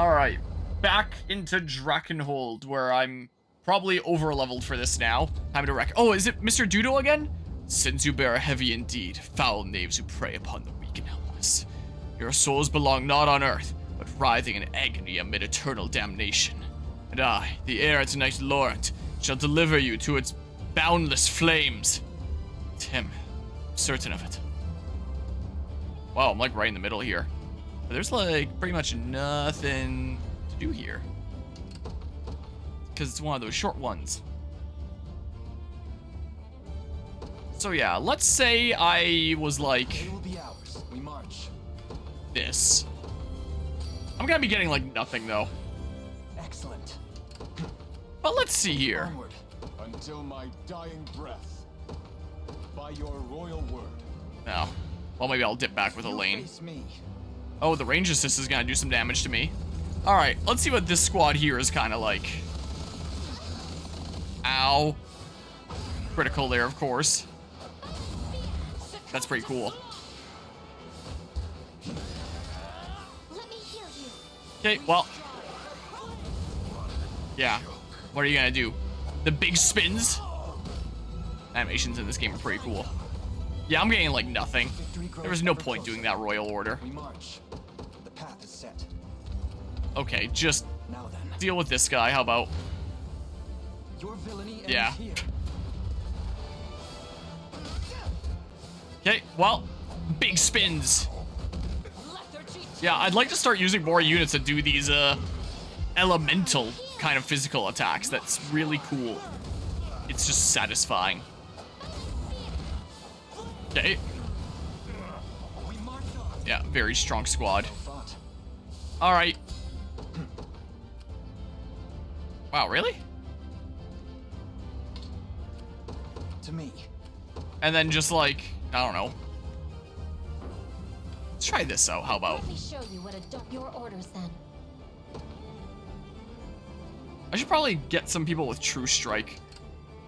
Alright, back into Drakenhold, where I'm probably over-leveled for this now. Time to wreck. Oh, is it Mr. Doodle again? Sins you bear heavy indeed, foul knaves who prey upon the weak and helpless. Your souls belong not on earth, but writhing in agony amid eternal damnation. And I, the heir to Knight Laurent, shall deliver you to its boundless flames. It's him. I'm certain of it. Wow, I'm like right in the middle here. But there's like pretty much nothing to do here. Because it's one of those short ones. So yeah, let's say I was like It will be ours. We march. this. I'm gonna be getting like nothing though. Excellent. But let's see here. Onward. Until my dying breath. By your royal word. No. Well, maybe I'll dip back with a You lane. face me. Oh, the range assist is gonna do some damage to me. Alright, let's see what this squad here is kind of like. Ow. Critical there, of course. That's pretty cool. Let me heal you. Okay, well. Yeah. What are you gonna do? The big spins? Animations in this game are pretty cool. Yeah, I'm getting like nothing. There was no point doing that royal order. We march. The path is set. Okay, just Now then. deal with this guy. How about? Your villainy ends Yeah. here. Okay, well, big spins. Yeah, I'd like to start using more units to do these elemental kind of physical attacks. That's really cool. It's just satisfying. Okay. Yeah, very strong squad. All right. Wow, really? To me. And then just like, I don't know. Let's try this out. How about? Let me show you what your orders then. I should probably get some people with True Strike.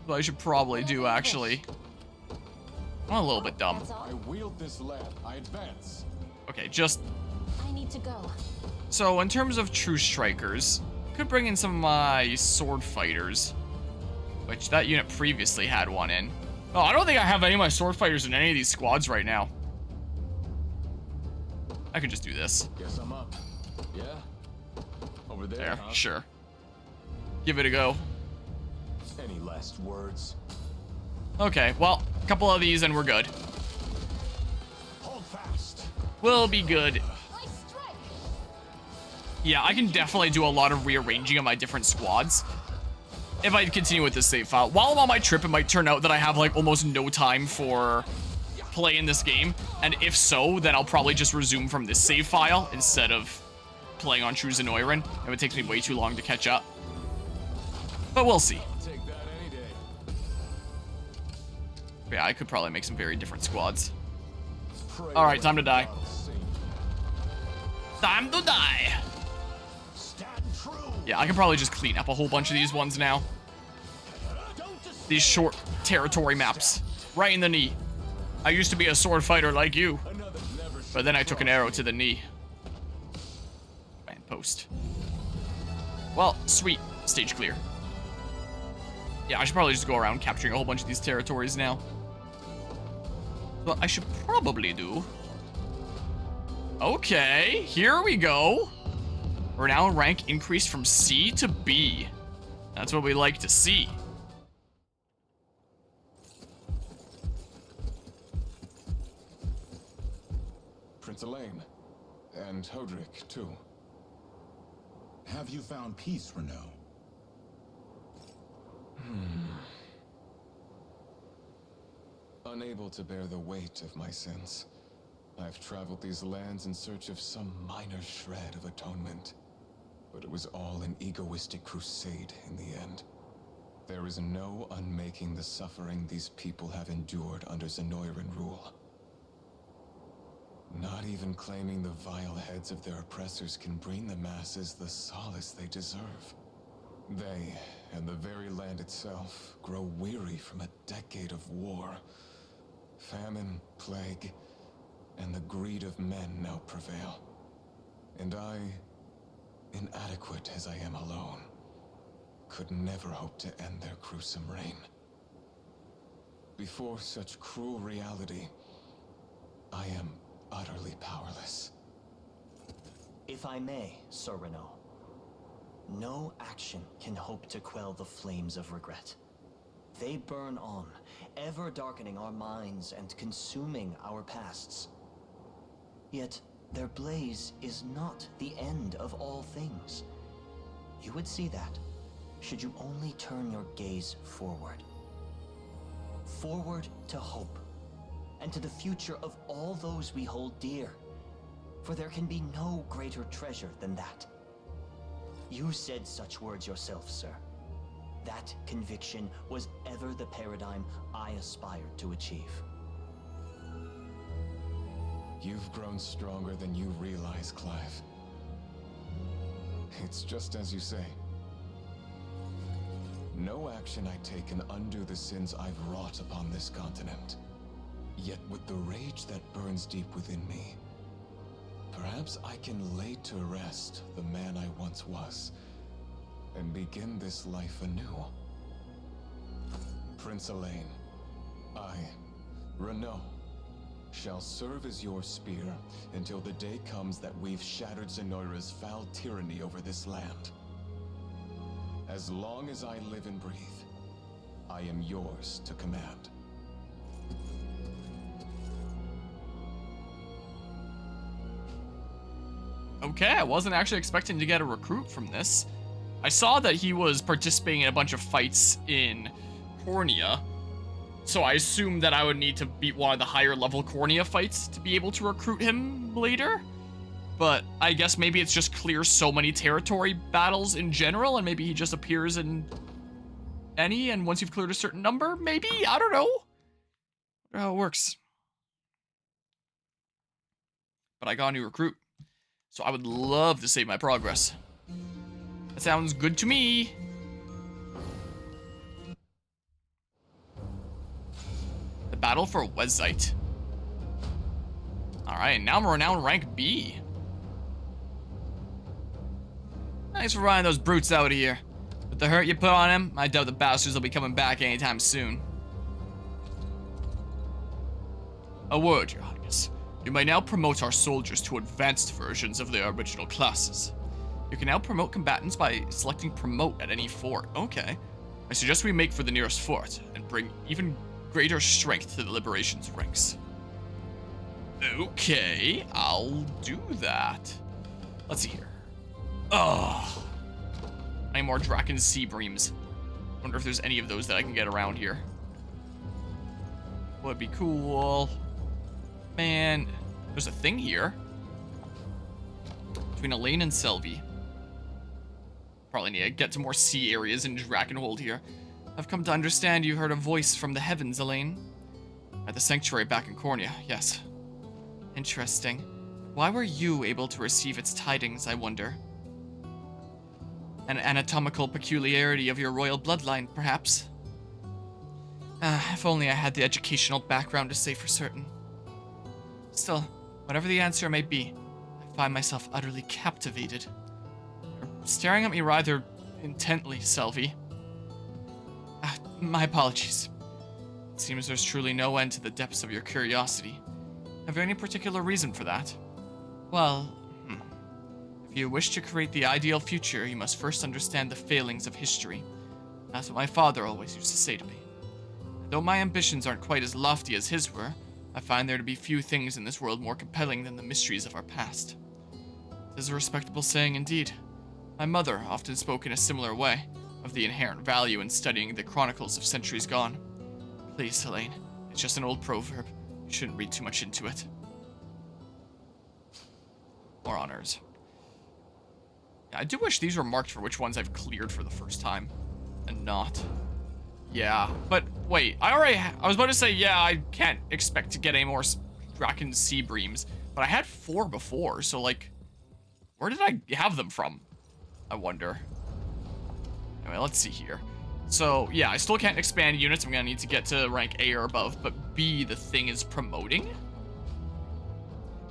But I should probably do actually. I'm a little bit dumb. That's I all. wield this land. I advance. Okay, just I need to go. so in terms of True Strikers, could bring in some of my Sword Fighters, which that unit previously had one in. Oh, I don't think I have any of my Sword Fighters in any of these squads right now. I could just do this. Guess I'm up. Yeah? Over there, There, huh? sure. Give it a go. Any last words? Okay, well, a couple of these and we're good. Hold fast. We'll be good. I strike. Yeah, I can definitely do a lot of rearranging of my different squads if I continue with this save file. While I'm on my trip, it might turn out that I have like almost no time for play in this game, and if so, then I'll probably just resume from this save file instead of playing on True Zenoiran if it takes me way too long to catch up. But we'll see. I'll take that any day. Yeah, I could probably make some very different squads. Pray All right, with time to die. God sing. Time to die! Stand true. Yeah, I can probably just clean up a whole bunch of these ones now. These short territory maps. Right in the knee. I used to be a sword fighter like you, Another never but then I took an arrow to the knee. Man, post. Well, sweet. Stage clear. Yeah, I should probably just go around capturing a whole bunch of these territories now. What I should probably do... Okay, here we go. Renown rank increased from C to B. That's what we like to see. Prince Elaine. And Hodrick, too. Have you found peace, Renaud? Unable to bear the weight of my sins, I've traveled these lands in search of some minor shred of atonement. But it was all an egoistic crusade in the end. There is no unmaking the suffering these people have endured under Zenoiran rule. Not even claiming the vile heads of their oppressors can bring the masses the solace they deserve. They, and the very land itself, grow weary from a decade of war. Famine, plague, and the greed of men now prevail. And I inadequate as I am alone, could never hope to end their gruesome reign. Before such cruel reality, I am utterly powerless. If I may, Sir Renaud, no action can hope to quell the flames of regret. They burn on, ever darkening our minds and consuming our pasts. Yet, their blaze is not the end of all things. You would see that, should you only turn your gaze forward. Forward to hope, and to the future of all those we hold dear. For there can be no greater treasure than that. You said such words yourself, sir. That conviction was ever the paradigm I aspired to achieve. You've grown stronger than you realize, Clive. It's just as you say. No action I take can undo the sins I've wrought upon this continent. Yet with the rage that burns deep within me, perhaps I can lay to rest the man I once was, and begin this life anew. Prince Elaine, I, Renaud, shall serve as your spear until the day comes that we've shattered Zenoira's foul tyranny over this land. As long as I live and breathe, I am yours to command. Okay, I wasn't actually expecting to get a recruit from this. I saw that he was participating in a bunch of fights in Cornea, so I assumed that I would need to beat one of the higher level Cornea fights to be able to recruit him later. But I guess maybe it's just clear so many territory battles in general, and maybe he just appears in any, and once you've cleared a certain number, maybe? I don't know. I don't know how it works. But I got a new recruit, so I would love to save my progress. That sounds good to me. The battle for Weszait. Alright, now I'm renowned rank B. Thanks for running those brutes out of here. With the hurt you put on him, I doubt the bastards will be coming back anytime soon. A word, Your Highness. You may now promote our soldiers to advanced versions of their original classes. You can now promote combatants by selecting promote at any fort. Okay. I suggest we make for the nearest fort and bring even greater strength to the Liberation's ranks. Okay, I'll do that. Let's see here. Oh, any more Draken Sea Breams. Wonder if there's any of those that I can get around here. Would be cool. Man, there's a thing here. Between Elaine and Selvi. Probably need to get to more sea areas in Drakenhold here. I've come to understand you heard a voice from the heavens, Elaine. At the sanctuary back in Cornea, yes. Interesting. Why were you able to receive its tidings, I wonder? An anatomical peculiarity of your royal bloodline, perhaps? If only I had the educational background to say for certain. Still, whatever the answer may be, I find myself utterly captivated. You're staring at me rather intently, Selvi. My apologies. It seems there's truly no end to the depths of your curiosity. Have you any particular reason for that? Well, if you wish to create the ideal future, you must first understand the failings of history. That's what my father always used to say to me. Though my ambitions aren't quite as lofty as his were, I find there to be few things in this world more compelling than the mysteries of our past. It is a respectable saying indeed. My mother often spoke in a similar way, of the inherent value in studying the chronicles of centuries gone. Please, Elaine, it's just an old proverb. You shouldn't read too much into it. More honors. Yeah, I do wish these were marked for which ones I've cleared for the first time, and not. Yeah, but wait, I was about to say, yeah, I can't expect to get any more Draken Sea Breams, but I had 4 before, so like, where did I have them from? I wonder. Anyway, let's see here. So, yeah, I still can't expand units. I'm gonna need to get to rank A or above, but B, the thing is promoting?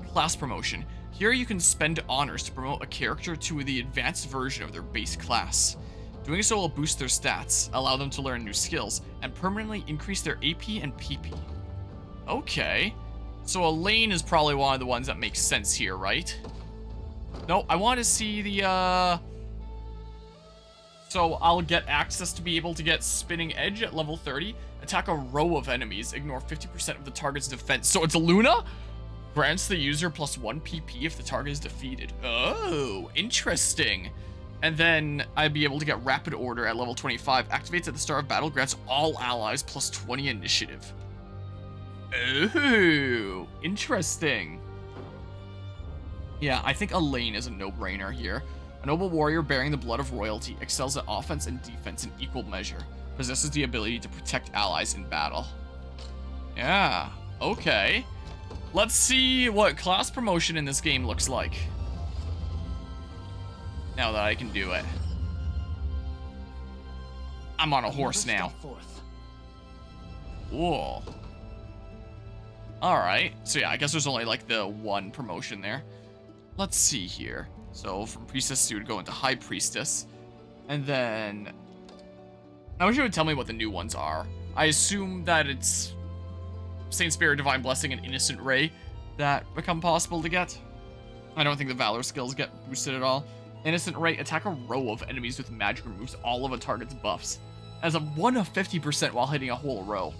Class promotion. Here you can spend honors to promote a character to the advanced version of their base class. Doing so will boost their stats, allow them to learn new skills, and permanently increase their AP and PP. Okay. So a lane is probably one of the ones that makes sense here, right? No, I want to see the, So I'll get access to be able to get Spinning Edge at level 30. Attack a row of enemies. Ignore 50% of the target's defense. So it's Luna? Grants the user plus 1 PP if the target is defeated. Oh, interesting. And then I'd be able to get Rapid Order at level 25. Activates at the start of battle. Grants all allies plus 20 initiative. Oh, interesting. Yeah, I think Elaine is a no-brainer here. A noble warrior bearing the blood of royalty, excels at offense and defense in equal measure. Possesses the ability to protect allies in battle. Yeah, okay. Let's see what class promotion in this game looks like. Now that I can do it. I'm on a horse now. Whoa. Alright, so yeah, I guess there's only like the one promotion there. Let's see here. So from Priestess, you would go into High Priestess. And then... I wish you would tell me what the new ones are. I assume that it's Saint Spirit, Divine Blessing, and Innocent Ray that become possible to get. I don't think the Valor skills get boosted at all. Innocent Ray, attack a row of enemies with magic, removes all of a target's buffs. As a 1 of 50% while hitting a whole row.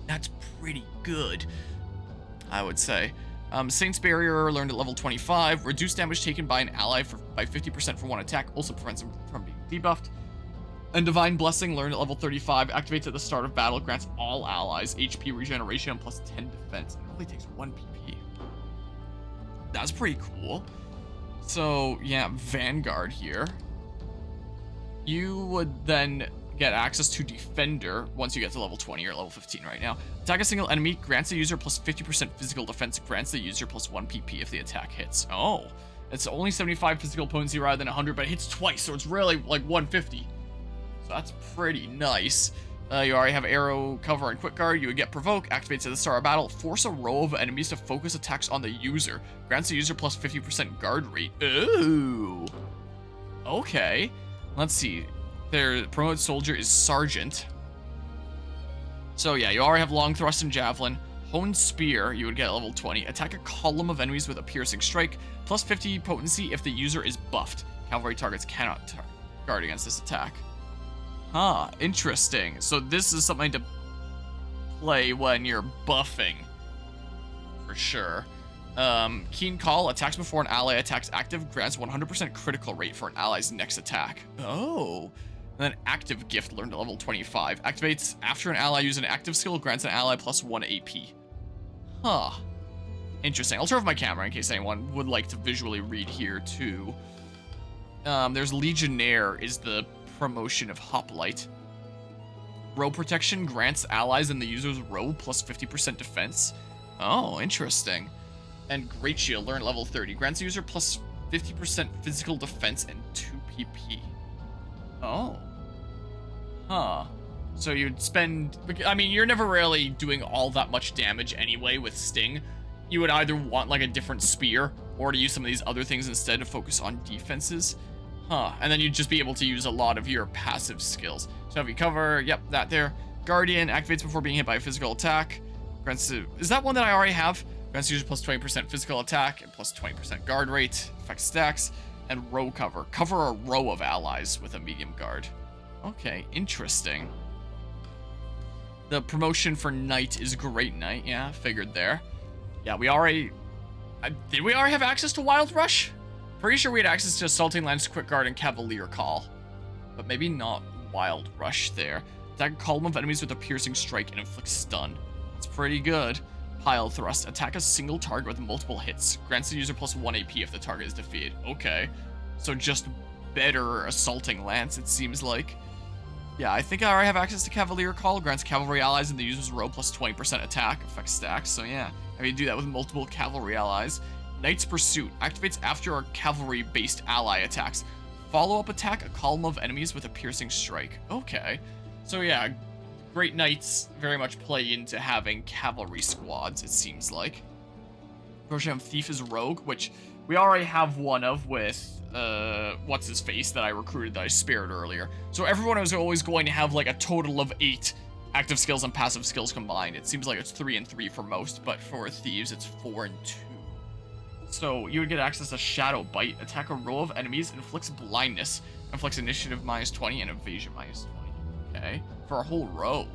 That's pretty good, I would say. Saint's Barrier, learned at level 25. Reduce damage taken by an ally by 50% for one attack. Also prevents him from being debuffed. And Divine Blessing, learned at level 35. Activates at the start of battle. Grants all allies HP regeneration and plus 10 defense. It only takes 1 PP. That's pretty cool. So, yeah, Vanguard here. You would then get access to Defender once you get to level 20 or level 15 right now. Attack a single enemy, grants the user plus 50% physical defense, grants the user plus 1 PP if the attack hits. Oh, it's only 75 physical potency rather than 100, but it hits twice, so it's really like 150. So that's pretty nice. You already have Arrow, Cover, and Quick Guard. You would get Provoke, activates at the start of battle, force a row of enemies to focus attacks on the user, grants the user plus 50% guard rate. Ooh. Okay. Let's see. Their promoted soldier is Sergeant. So yeah, you already have Long Thrust and Javelin. Honed Spear, you would get at level 20. Attack a column of enemies with a piercing strike, plus 50 potency if the user is buffed. Cavalry targets cannot guard against this attack. Huh, interesting. So this is something to play when you're buffing. For sure. Keen Call, attacks before an ally attacks active, grants 100% critical rate for an ally's next attack. Oh. And then Active Gift, learned at level 25. Activates after an ally uses an active skill, grants an ally plus 1 AP. Huh. Interesting. I'll turn off my camera in case anyone would like to visually read here too. There's Legionnaire is the promotion of Hoplite. Row Protection grants allies in the user's row plus 50% defense. Oh, interesting. And Great Shield, learn level 30. Grants the user plus 50% physical defense and 2 PP. Oh. Huh. So you'd spend... I mean, you're never really doing all that much damage anyway with Sting. You would either want, like, a different spear, or to use some of these other things instead to focus on defenses. Huh. And then you'd just be able to use a lot of your passive skills. So if you cover, yep, that there. Guardian, activates before being hit by a physical attack. Grants to... Is that one that I already have? Grants user plus 20% physical attack and plus 20% guard rate. Effect stacks. And Row Cover. Cover a row of allies with a medium guard. Okay, interesting. The promotion for Knight is Great Knight. Yeah, figured there. Yeah, we already... did we already have access to Wild Rush? Pretty sure we had access to Assaulting Lance, Quick Guard, and Cavalier Call. But maybe not Wild Rush there. Attack a column of enemies with a piercing strike and inflict stun. It's pretty good. Pile Thrust. Attack a single target with multiple hits. Grants the user plus 1 AP if the target is defeated. Okay. So just better Assaulting Lance, it seems like. Yeah, I think I already have access to Cavalier Call. Grants cavalry allies in the user's row plus 20% attack. Effect stacks. So yeah, I mean, do that with multiple cavalry allies. Knight's Pursuit. Activates after a cavalry-based ally attacks. Follow-up attack a column of enemies with a piercing strike. Okay. So yeah, Great Knights very much play into having cavalry squads, it seems like. Promotion of Thief is Rogue, which we already have one of with, what's his face that I recruited that I spared earlier. So everyone is always going to have like a total of 8 active skills and passive skills combined. It seems like it's 3 and 3 for most, but for Thieves, it's 4 and 2. So you would get access to Shadow Bite, attack a row of enemies, inflicts blindness, inflicts initiative -20 and evasion -20. Okay, for a whole row.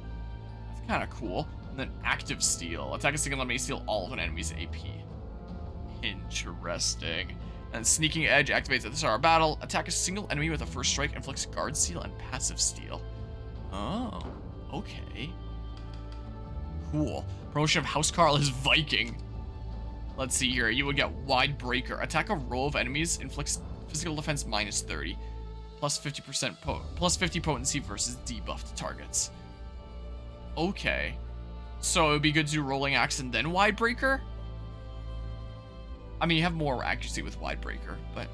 That's kind of cool. And then active steal, attack a single enemy, steal all of an enemy's AP. Interesting. And sneaking edge activates at the start of battle, attack a single enemy with a first strike, inflicts guard steal and passive steal. Oh, okay. Cool. Promotion of Housecarl is Viking. Let's see here. You would get Wide Breaker. Attack a row of enemies. Inflicts physical defense -30. Plus 50% plus 50 potency versus debuffed targets. Okay. So it would be good to do Rolling Axe and then Wide Breaker? I mean, you have more accuracy with Wide Breaker, but...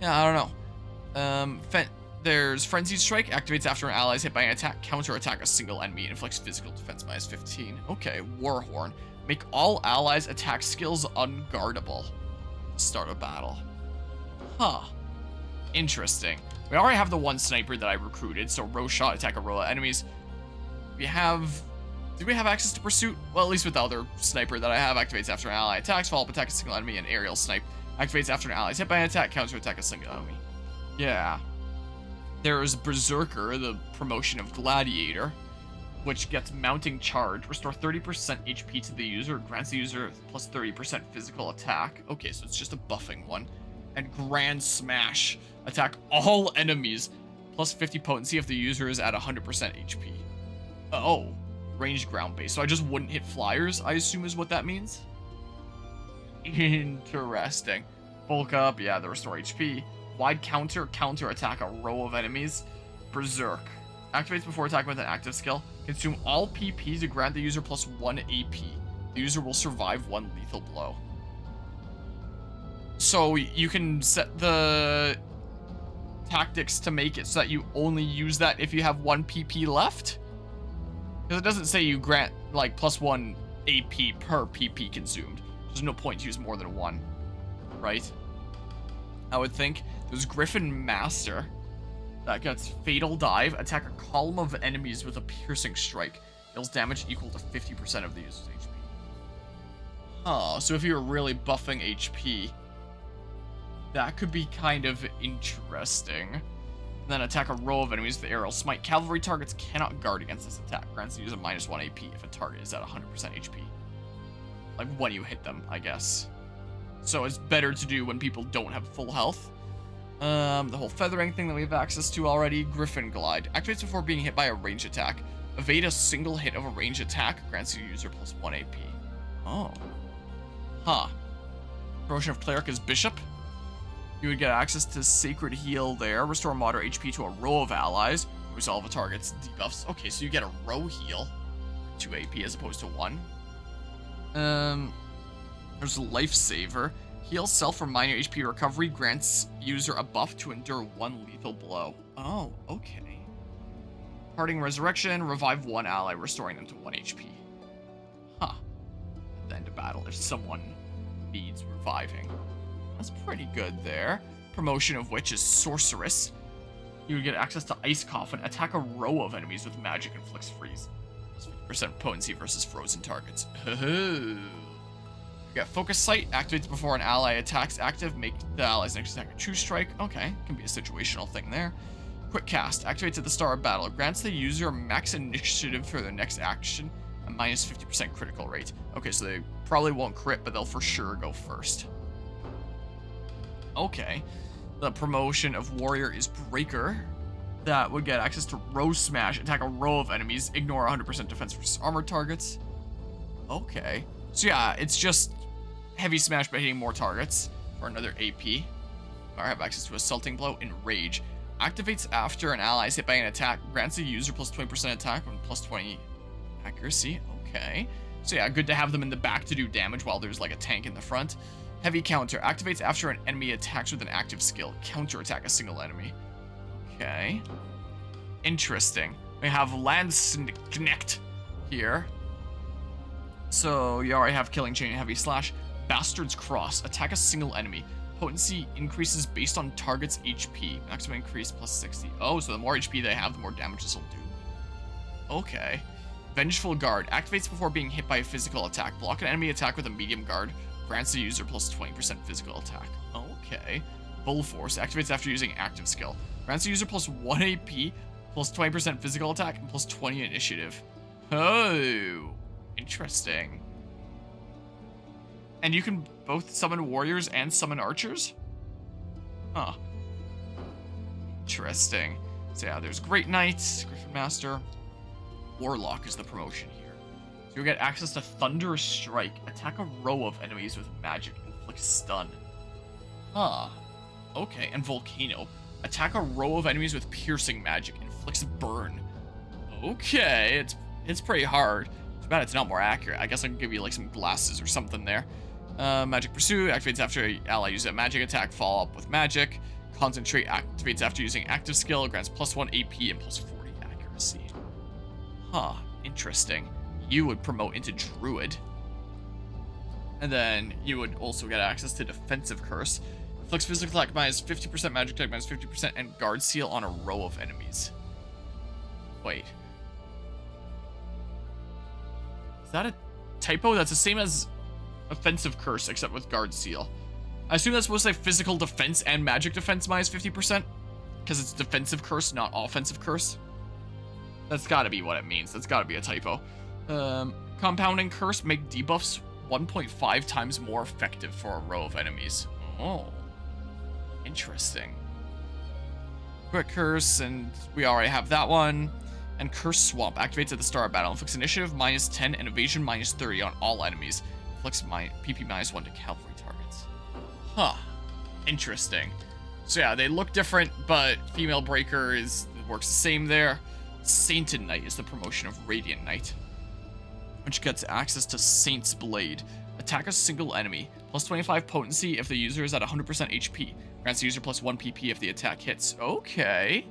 yeah, I don't know. There's Frenzied Strike. Activates after an ally is hit by an attack. Counter-attack a single enemy. Inflicts physical defense -15. Okay. Warhorn. Make all allies' attack skills unguardable. Start a battle. Huh. Interesting. We already have the one sniper that I recruited, so Weszait, attack a row of enemies. Did we have access to Pursuit? Well, at least with the other sniper that I have, activates after an ally attacks, follow up attack a single enemy, and aerial snipe. Activates after an ally is hit by an attack, counter-attack a single enemy. Yeah. There's Berserker, the promotion of Gladiator, which gets mounting charge, restore 30% HP to the user, grants the user plus 30% physical attack. Okay, so it's just a buffing one. And Grand Smash, attack all enemies, plus 50 potency if the user is at 100% HP. Oh, ranged ground base. So I just wouldn't hit flyers, I assume is what that means. Interesting. Bulk up, yeah, the restore HP. Wide counter, attack a row of enemies. Berserk. Activates before attacking with an active skill. Consume all PP to grant the user plus 1 AP. The user will survive 1 lethal blow. So you can set the tactics to make it so that you only use that if you have 1 PP left? Because it doesn't say you grant like plus 1 AP per PP consumed. There's no point to use more than 1, right? I would think. There's Griffin Master. That gets Fatal Dive. Attack a column of enemies with a piercing strike. Deals damage equal to 50% of the user's HP. Huh, so if you're really buffing HP, that could be kind of interesting. And then attack a row of enemies with the aerial smite. Cavalry targets cannot guard against this attack. Grants the user -1 AP if a target is at 100% HP. Like when you hit them, I guess. So it's better to do when people don't have full health. The whole feathering thing that we have access to already. Griffin Glide. Activates before being hit by a range attack. Evade a single hit of a range attack. Grants the user plus 1 AP. Oh. Huh. Promotion of Cleric is Bishop. You would get access to Sacred Heal there. Restore moderate HP to a row of allies. Resolve a target's debuffs. Okay, so you get a row heal. 2 AP as opposed to 1. There's Lifesaver. Heals self for minor HP recovery. Grants user a buff to endure 1 lethal blow. Oh, okay. Parting Resurrection. Revive 1 ally, restoring them to 1 HP. Huh. At the end of battle, if someone needs reviving. That's pretty good there. Promotion of which is Sorceress. You would get access to Ice Coffin. Attack a row of enemies with magic inflicts freeze. Plus 50% potency versus frozen targets. You got Focus Sight. Activates before an ally attacks active. Make the ally's next attack a true strike. Okay, can be a situational thing there. Quick Cast. Activates at the start of battle. Grants the user max initiative for their next action. A -50% critical rate. Okay, so they probably won't crit, but they'll for sure go first. Okay. The promotion of Warrior is Breaker. That would get access to Row Smash. Attack a row of enemies. Ignore 100% defense versus armored targets. Okay. So yeah, it's just Heavy Smash by hitting more targets for another AP. Or have access to Assaulting Blow. Enrage. Activates after an ally is hit by an attack. Grants the user plus 20% attack and plus 20 accuracy. Okay. So yeah, good to have them in the back to do damage while there's like a tank in the front. Heavy Counter. Activates after an enemy attacks with an active skill. Counter-attack a single enemy. Okay. Interesting. We have Landsknecht here. So you already have Killing Chain and Heavy Slash. Bastard's Cross. Attack a single enemy. Potency increases based on target's HP. Maximum increase plus 60. Oh, so the more HP they have, the more damage this will do. Okay. Vengeful Guard. Activates before being hit by a physical attack. Block an enemy attack with a medium guard. Grants the user plus 20% physical attack. Okay. Bull Force. Activates after using active skill. Grants the user plus 1 AP, plus 20% physical attack, and plus 20 initiative. Oh. Interesting. And you can both summon warriors and summon archers? Huh. Interesting. So yeah, there's Great Knight, Griffin Master. Warlock is the promotion here. So you'll get access to Thunderous Strike. Attack a row of enemies with magic. Inflict stun. Huh. Okay, and Volcano. Attack a row of enemies with piercing magic. Inflicts burn. Okay, it's pretty hard. Too bad it's not more accurate. I guess I can give you like some glasses or something there. Magic Pursuit activates after an ally uses a magic attack. Follow up with magic. Concentrate activates after using active skill. Grants plus 1 AP and plus 40 accuracy. Huh, interesting. You would promote into Druid. And then you would also get access to Defensive Curse. Inflicts physical attack minus 50%, magic attack minus 50%, and Guard Seal on a row of enemies. Wait. Is that a typo? That's the same as Offensive Curse, except with Guard Seal. I assume that's supposed to say physical defense and magic defense minus 50%, because it's Defensive Curse, not Offensive Curse. That's gotta be what it means. That's gotta be a typo. Compounding Curse, make debuffs 1.5 times more effective for a row of enemies. Oh. Interesting. Quick Curse, and we already have that one. And Curse Swamp activates at the start of battle. Inflicts initiative minus 10 and evasion minus 30 on all enemies. Inflicts PP minus 1 to cavalry targets. Huh. Interesting. So yeah, they look different, but Female Breaker works the same there. Sainted Knight is the promotion of Radiant Knight, which gets access to Saint's Blade. Attack a single enemy. Plus 25 potency if the user is at 100% HP. Grants the user plus 1 PP if the attack hits. Okay.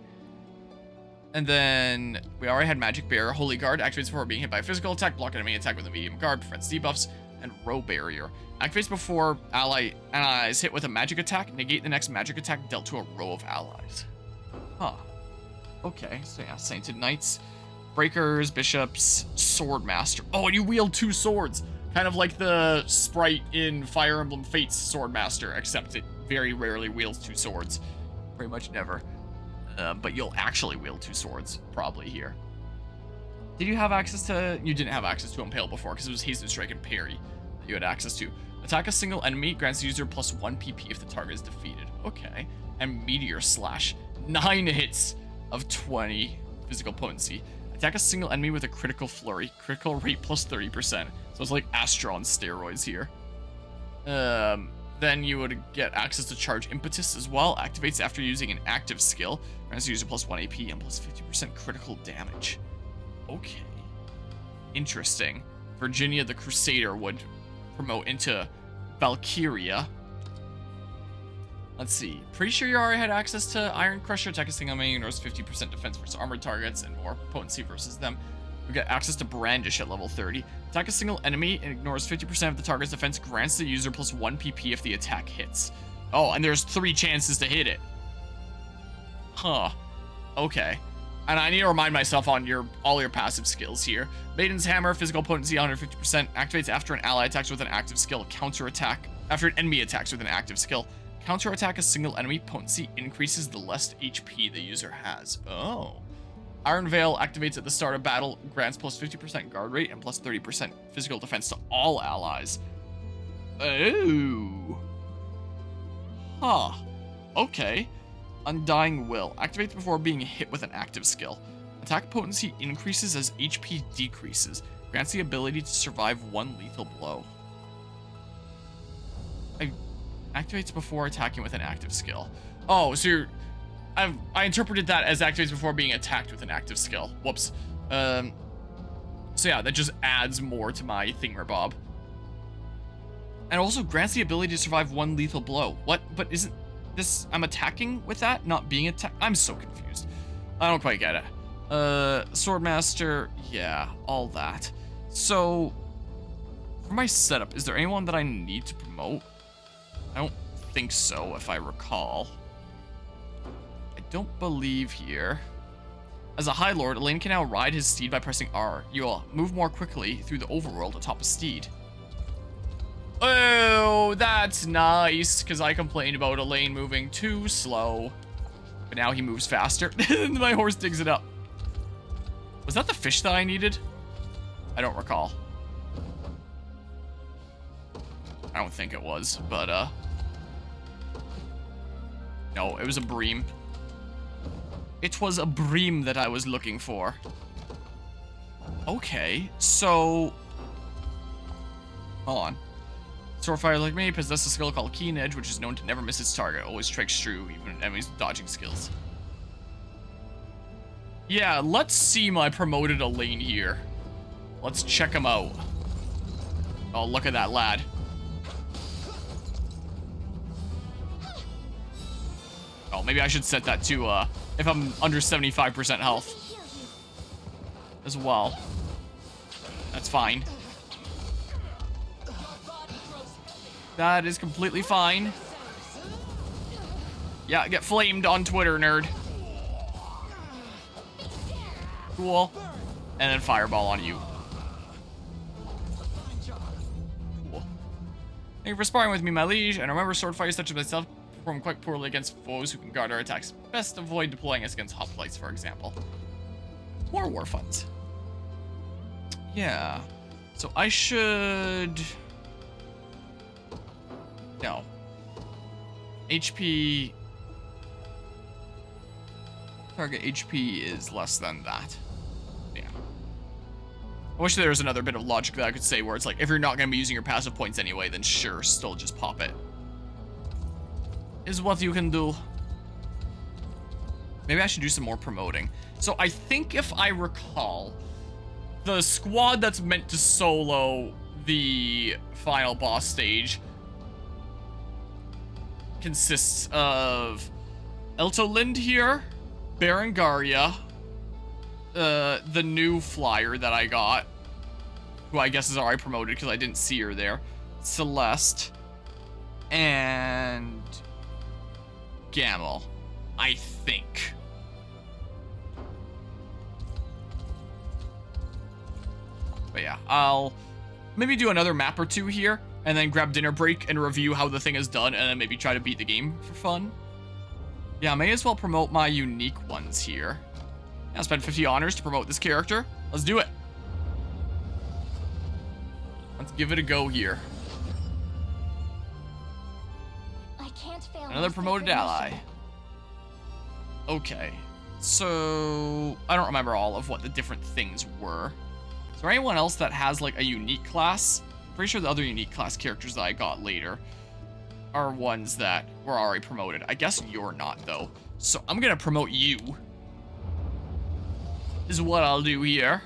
And then we already had Magic Barrier. Holy Guard activates before being hit by a physical attack. Block enemy attack with a medium guard. Prevents debuffs. And Row Barrier activates before allies hit with a magic attack. Negate the next magic attack dealt to a row of allies. Huh. Okay, so yeah, Sainted Knights, Breakers, Bishops, Swordmaster. Oh, and you wield 2 swords. Kind of like the sprite in Fire Emblem Fates Swordmaster, except it very rarely wields 2 swords. Pretty much never. But you'll actually wield 2 swords, probably here. Did you have access to... You didn't have access to Impale before, because it was Hasten Strike and Parry that you had access to. Attack a single enemy, grants the user plus 1 PP if the target is defeated. Okay. And Meteor Slash. 9 hits of 20 physical potency. Attack a single enemy with a critical flurry. Critical rate plus 30%. So it's like Astra on steroids here. Then you would get access to Charge Impetus as well. Activates after using an active skill. Grants the user plus 1 AP and plus 50% critical damage. Okay. Interesting. Virginia the Crusader would promote into Valkyria. Let's see. Pretty sure you already had access to Iron Crusher. Attack a single enemy, ignores 50% defense versus armored targets and more potency versus them. We get access to Brandish at level 30. Attack a single enemy and ignores 50% of the target's defense. Grants the user plus 1 PP if the attack hits. Oh, and there's 3 chances to hit it. Huh. Okay. And I need to remind myself on all your passive skills here. Maiden's Hammer, physical potency 150%. Activates after an ally attacks with an active skill. Counter attack. After an enemy attacks with an active skill. Counter attack a single enemy. Potency increases the less HP the user has. Oh. Iron Veil activates at the start of battle. Grants plus 50% guard rate and plus 30% physical defense to all allies. Oh. Huh. Okay. Undying Will. Activates before being hit with an active skill. Attack potency increases as HP decreases. Grants the ability to survive 1 lethal blow. Activates before attacking with an active skill. Oh, so I interpreted that as activates before being attacked with an active skill. Whoops. So yeah, that just adds more to my thingamabob. And also grants the ability to survive 1 lethal blow. What? But isn't this... I'm attacking with that, not being attacked? I'm so confused. I don't quite get it. Swordmaster, yeah, all that. So, For my setup, is there anyone that I need to promote? I don't think so, if I recall. I don't believe here. As a High Lord, Elaine can now ride his steed by pressing R. You'll move more quickly through the overworld atop a steed. Oh, that's nice, because I complained about Elaine moving too slow. But now he moves faster. My horse digs it up. Was that the fish that I needed? I don't recall. I don't think it was, but, no, it was a bream. It was a bream that I was looking for. Okay, so... Hold on. Swordfighter like me possesses a skill called Keen Edge, which is known to never miss its target. Always strikes true, even enemies with dodging skills. Yeah, let's see my promoted Elaine here. Let's check him out. Oh, look at that lad. Oh, maybe I should set that to, if I'm under 75% health as well. That's fine. That is completely fine. Yeah, get flamed on Twitter, nerd. Cool. And then fireball on you. Cool. Thank you for sparring with me, my liege. And remember, sword fights such as myself perform quite poorly against foes who can guard our attacks. Best avoid deploying us against hoplites, for example. More war funds. Yeah. So I should... No. HP... Target HP is less than that. Yeah. I wish there was another bit of logic that I could say where it's like, if you're not going to be using your passive points anyway, then sure, still just pop it. Is what you can do. Maybe I should do some more promoting. So I think if I recall, the squad that's meant to solo the final boss stage consists of Eltolind here, Berengaria, the new flyer that I got, who I guess is already promoted because I didn't see her there, Celeste, and Gamel, I think. But yeah, I'll maybe do another map or two here, and then grab dinner break and review how the thing is done, and then maybe try to beat the game for fun. Yeah, I may as well promote my unique ones here. I'll spend 50 honors to promote this character. Let's do it. Let's give it a go here. I can't fail. Another promoted ally. Okay. So, I don't remember all of what the different things were. Is there anyone else that has, like, a unique class? I'm pretty sure the other unique class characters that I got later are ones that were already promoted. I guess you're not, though. So, I'm gonna promote you. Is what I'll do here.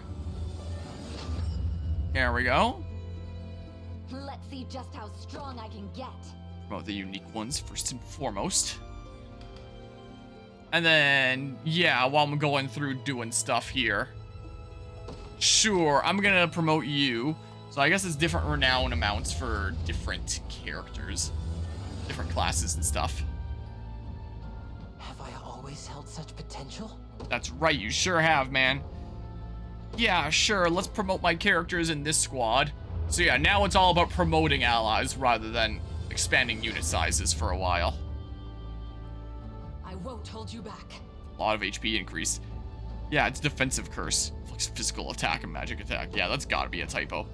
Here we go. Let's see just how strong I can get. Promote the unique ones first and foremost. And then, yeah, while I'm going through doing stuff here. Sure, I'm gonna promote you. So I guess it's different renown amounts for different characters. Different classes and stuff. Have I always held such potential? That's right, you sure have, man. Yeah, sure, let's promote my characters in this squad. So yeah, now it's all about promoting allies rather than expanding unit sizes for a while. I won't hold you back. A lot of HP increase. Yeah, it's defensive curse. Like physical attack and magic attack. Yeah, that's gotta be a typo.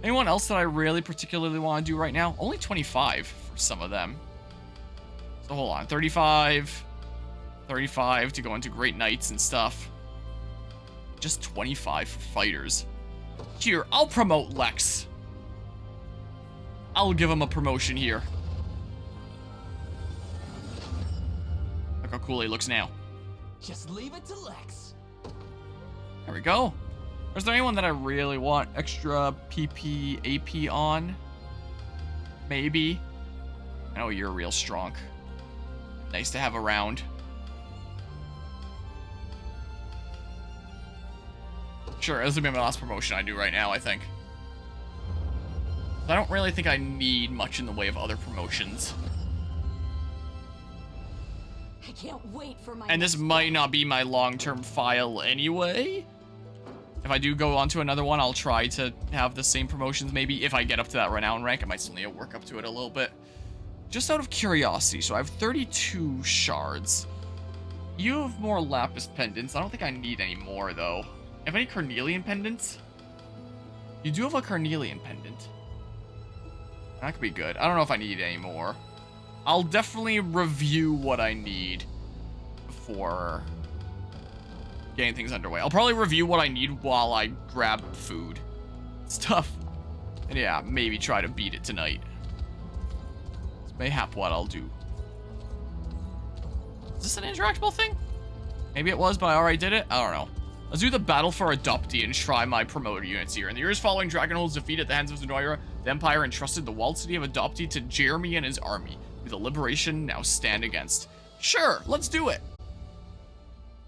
Anyone else that I really particularly want to do right now? Only 25 for some of them. So hold on, 35 to go into Great Knights and stuff. Just 25 for fighters. Here, I'll promote Lex. I'll give him a promotion here. Look how cool he looks now. Just leave it to Lex. There we go. Is there anyone that I really want extra PP, AP on? Maybe. I know you're real strong. Nice to have around. Sure, this will be my last promotion I do right now, I think. I don't really think I need much in the way of other promotions. I can't wait for my And this might not be my long-term file anyway. If I do go on to another one, I'll try to have the same promotions maybe. If I get up to that renown rank, I might still need to work up to it a little bit. Just out of curiosity, so I have 32 shards. You have more lapis pendants. I don't think I need any more, though. Have any carnelian pendants? You do have a carnelian pendant. That could be good. I don't know if I need any more. I'll definitely review what I need before getting things underway. I'll probably review what I need while I grab food stuff. And yeah, maybe try to beat it tonight. It's mayhap what I'll do. Is this an interactable thing? Maybe it was, but I already did it? I don't know. Let's do the battle for Adoptee and try my promoted units here. In the years following Dragonhold's defeat at the hands of Zenoira, the Empire entrusted the walled city of Adoptee to Jeremy and his army, with the liberation now stand against. Sure, let's do it.